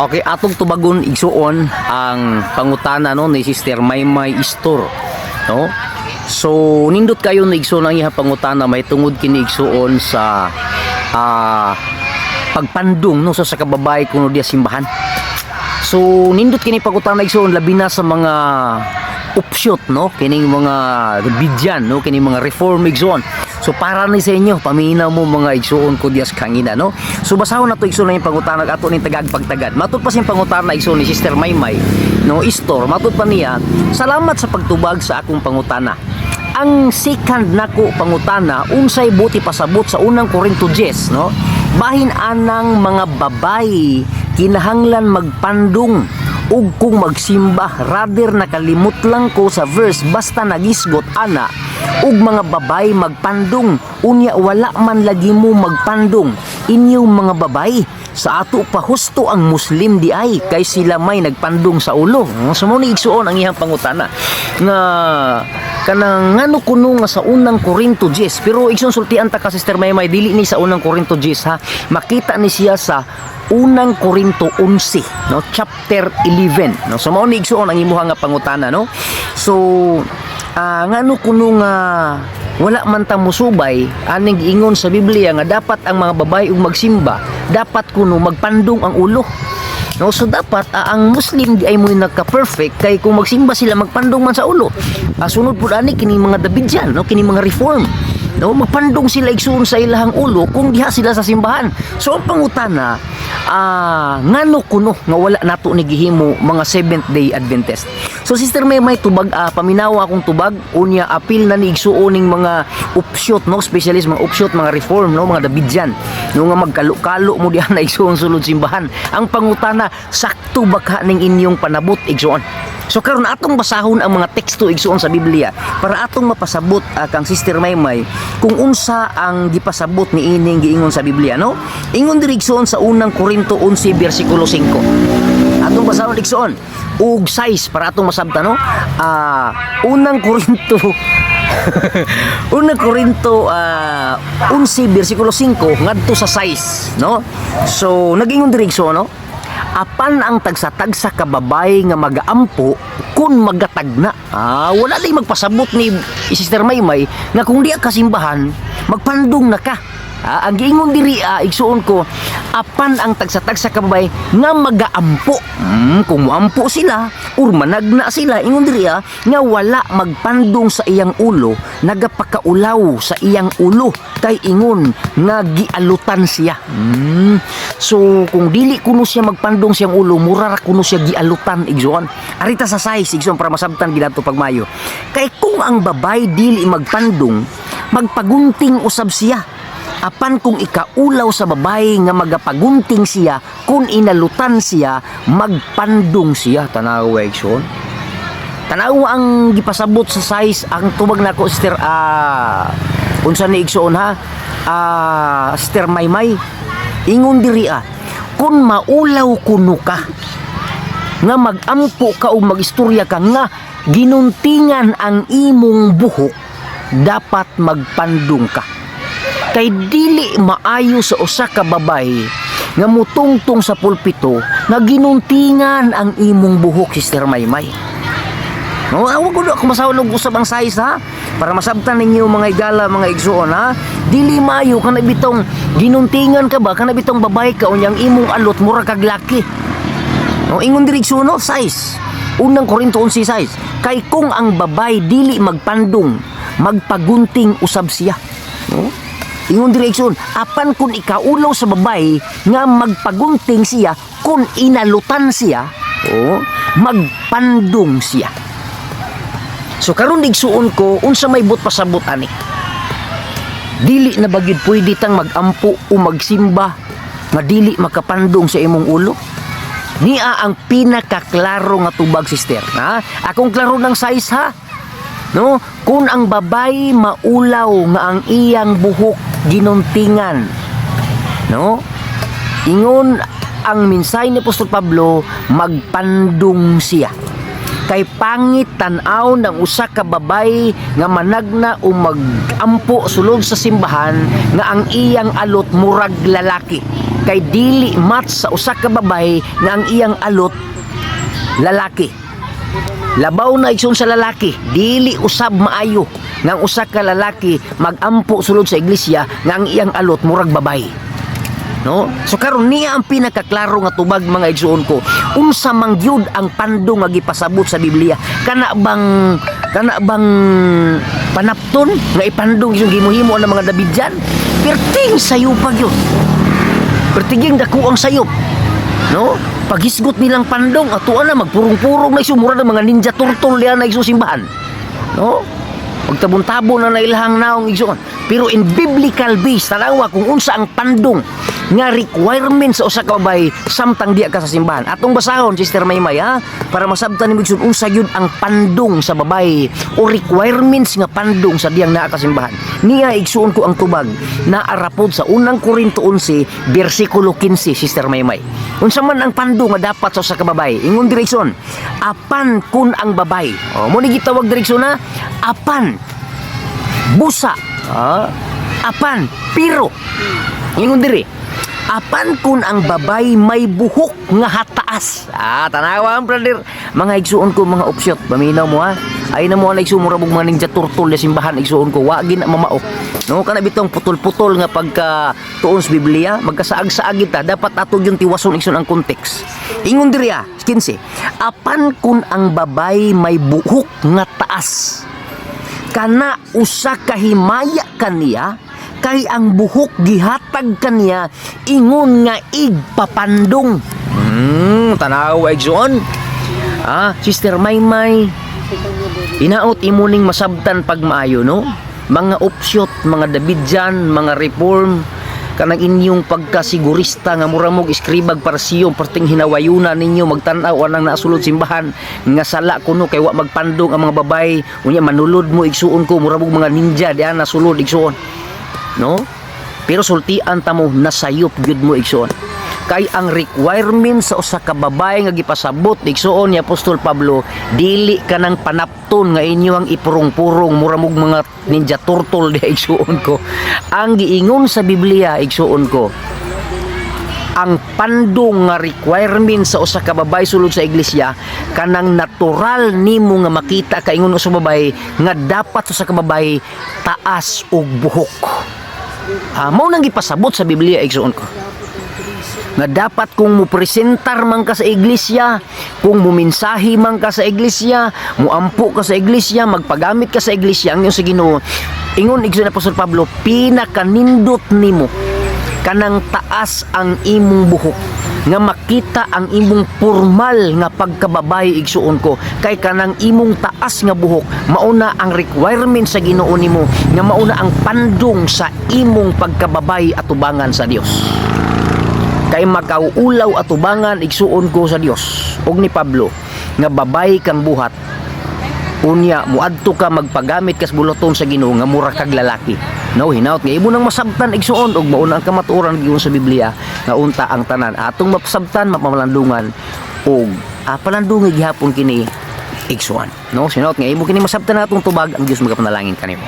Okay, atong tubagon igsuon ang pangutana no ni Sister Maymay Istor, no? So nindot kayo na igsuon ang iha pangutana may tungod kini igsuon sa pagpandong no sa kababay kuno diya simbahan. So nindot kini pangutana igsuon labi na sa mga upshot no kining mga bidyan no kining mga reform igsuon. So para ni sa inyo paminaw mo mga igsuon ko dias kangina no. So basahon na to igsuon na yung pangutana ato ning tagag pagtagad. Matud pa siyang pangutana igsuon ni Sister Maymay no Istor. Matud pa niya, salamat sa pagtubag sa akong pangutana. Ang second nako pangutana unsay buti pasabot sa unang Korinto 10 no. Bahin anang mga babay kinahanglan magpandong ug kung magsimba rather nakalimot lang ko sa verse basta nagisgot ana ug mga babay magpandong unya wala man lagi mo magpandong inyong mga babay sa ato pa husto ang Muslim di ay kay sila may nagpandong sa ulo. So mo ni igsuon ang iyang pangutana nga kanang ngano kuno nga sa unang Korinto 10 pero igsuon sultian ta ka Sister Maymay dili ni sa unang Korinto 10 ha makita ni siya sa unang Korinto 11 no chapter 11 no so mao ni igsuon ang imuha nga pangutana no so ngano kuno nga wala man ta musubay aning giingon sa Biblia nga dapat ang mga babae ug magsimba dapat kuno magpandong ang ulo no so dapat ang Muslim di ay mo nagka-perfect kay kung magsimba sila magpandong man sa ulo sunod pud ani kini mga Davidian no kini mga reform no magpandong sila igsuon sa ilahang ulo kung diha sila sa simbahan. So ang pangutana ngano kuno nga wala nato ni gihimo mga Seventh Day Adventist. So Sister Maymay tubag paminawa akong tubag unya apil na ni igsuon ning mga upshot no specialist mga upshot mga reform no mga Davidian no nga magkalo-kalo mo diha na igsuon sulod simbahan. Ang pangutana sakto ba ka ning inyong panabot igsuon. So karon atong basahon ang mga teksto igsuon sa Biblia para atong mapasabot kang Sister Maymay kung unsa ang gipasabot ni ining giingon sa Biblia no. Ingon diri igsuon sa unang Korinto 11 bersikulo 5. Atong basahon igsuon ug 6 para atong masabtan no. Unang Korinto unang Korinto 11 bersikulo 5 ngadto sa 6 no. So nagingon diri igsuon no. Apan ang tagsa-tagsa ka babay nga magaampo kun magatagna. Wala lay magpasabot ni Sister Maymay nga kung di ka simbahan magpandong na ka. Ang giingon diri igsuon ko apan ang tagsa-tagsa ka babay nga magaampo. Kung moampo sila or managna sila ingon diri nga wala magpandong sa iyang ulo nagapakaulaw sa iyang ulo kay ingon nga gialutan siya. So kung dili kuno siya magpandong siyang ulo mura ra kuno siya gialutan igsuon. Arita sa size igsuon para masabtan gidadto pagmayo. Kay kung ang babay dili magpandong magpagunting usab siya. Apan kung ikaulaw sa babae nga magapagunting siya kung inalutan siya magpandong siya. Tanawa igsuon. Tanawa ang gipasabot sa size ang tubag nako Sister unsa ni igsuon ha Sister Maymay ingon diri kung maulaw kuno ka nga magampo ka o magistorya ka nga ginuntingan ang imong buhok dapat magpandong ka kay dili maayo sa usa ka babay nga mutungtong sa pulpito nga ginuntingan ang imong buhok Sister Maymay. No, awag ko ako masawag og usab ang size ha para masabtan ninyo mga igala mga igsuon ha. Dili maayo kana bitong ginuntingan ka ba kana bitong babay ka unyang imong alot mura kag laki. No, ingon diri igsuon no size. Unang Korinto 11 size. Kay kung ang babay dili magpandong magpagunting usab siya. No? Ingon diri igsoon apan kun ikaulaw sa babay nga magpagunting siya kun inalutan siya magpandong siya. So karon igsuon ko unsa may but pasabot ani dili na bagid pwede tang magampo o magsimba nga dili makapandong sa imong ulo. Nia ang pinakaklaro nga tubag sister ha akong klaro ng size ha no kung ang babay maulaw nga ang iyang buhok ginuntingan no ingon ang mensahe ni Apostol Pablo magpandong siya kay pangit tan-aw ng usa ka babay nga managna o magampo sulod sa simbahan nga ang iyang alot murag lalaki, kay dili match sa usa ka babay nga ang iyang alot lalaki. Labaw na igsoon sa lalaki, dili usab maayo nga ang usa ka lalaki magampo sulod sa iglesia nga ang iyang alot murag babay. No? So karon niya ang pinakaklaro nga tubag mga igsoon ko. Unsa man gyud ang pandong nga gipasabot sa Biblia? Kana bang panapton nga ipandong isong gimuhimo ang mga Davidyan? Perting sayop pa gyud. Pertiging dako ang sayop. No? Paghisgot nilang pandong atuan na magpurong-purong na isumura ng mga ninja turtle diyan na iso simbahan. No? Pagtabon-tabon na nailhang naong igsoon. Pero in biblical base, tanawa kung unsa ang pandong nga requirement sa usa ka babay samtang diya ka sa simbahan. Atong basahon, Sister Maymay, ha? Para masabtan ni igsoon unsa gyud ang pandong sa babay o requirements nga pandong sa diyang naa ka simbahan. Niya igsuon ko ang tubag na arapod sa unang Korinto 11 bersikulo 15, Sister Maymay. Unsa man ang pandong nga dapat sa usa ka babay? Ingon direksyon, apan kun ang babay. O mo ni gitawag direksyon na apan busa. Apan piro. Ingon diri, apan kun ang babay may buhok nga hataas. Tanawa ang brother. Mga igsuon ko, mga opsyot, paminaw mo ha. Ay na mo na igsuon mo rabog mga ninja turtle na simbahan igsuon ko. Wagi na mamao. No, kana bitong putol-putol nga pagka tuon sa Biblia, magkasaag-saag kita, dapat ato yung tiwason igsuon ang context. Ingon diri 15. Apan kun ang babay may buhok nga taas, kana usa ka himaya kaniya, kay ang buhok gihatag kaniya ingon nga igpapandong. Tanaw igsoon. Sister Maymay, inaot imuning masabtan pag maayo, no? Mga opsyot, mga Davidyan, mga reform, kanang inyong pagkasigurista nga muramog iskribag parsiyong perting hinawayuna ninyo magtanaw anang naasulod simbahan nga sala kuno kay wa magpandong ang mga babay unya manulod mo igsuon ko muramog mga ninja diyan nasulod igsuon, no? Pero sultian ta mo nasayop gyud mo igsuon kay ang requirement sa usa ka babay nga gipasabot igsuon ni Apostol Pablo dili kanang panapton nga inyo ang ipurong-purong muramog mga ninja turtle di igsuon ko. Ang giingon sa Biblia igsuon ko, ang pandong nga requirement sa usa ka babay sulod sa iglesia kanang natural nimo nga makita kaingon sa babay nga dapat sa kababay taas og buhok. Mao nang gipasabot sa Biblia igsuon ko nga dapat kung mupresentar man ka sa iglesia, kung muminsahi man ka sa iglesia, muampo ka sa iglesia, magpagamit ka sa iglesia ang iyong sa Ginoo, ingon igsoon ni Apostol Pablo, pinakanindot nimo kanang taas ang imong buhok nga makita ang imong formal nga pagkababay igsuon ko, kay kanang imong taas nga buhok mauna ang requirement sa Ginoo nimo nga mauna ang pandong sa imong pagkababay atubangan sa Dios. Kay makauulaw atubangan igsuon ko sa Dios og ni Pablo nga babay kang buhat unya muadto ka magpagamit kas buluton sa Ginoo nga mura kag lalaki. No, hinaut nga imo nang masabtan igsuon og mauna ang kamatuoran giyon sa Biblia nga unta ang tanan atong mapasabtan mapamalandungan og palandungan gihapon kini igsuon. No, hinaut nga imo kini masabtan natong tubag ang Dios magapanalangin kanimo.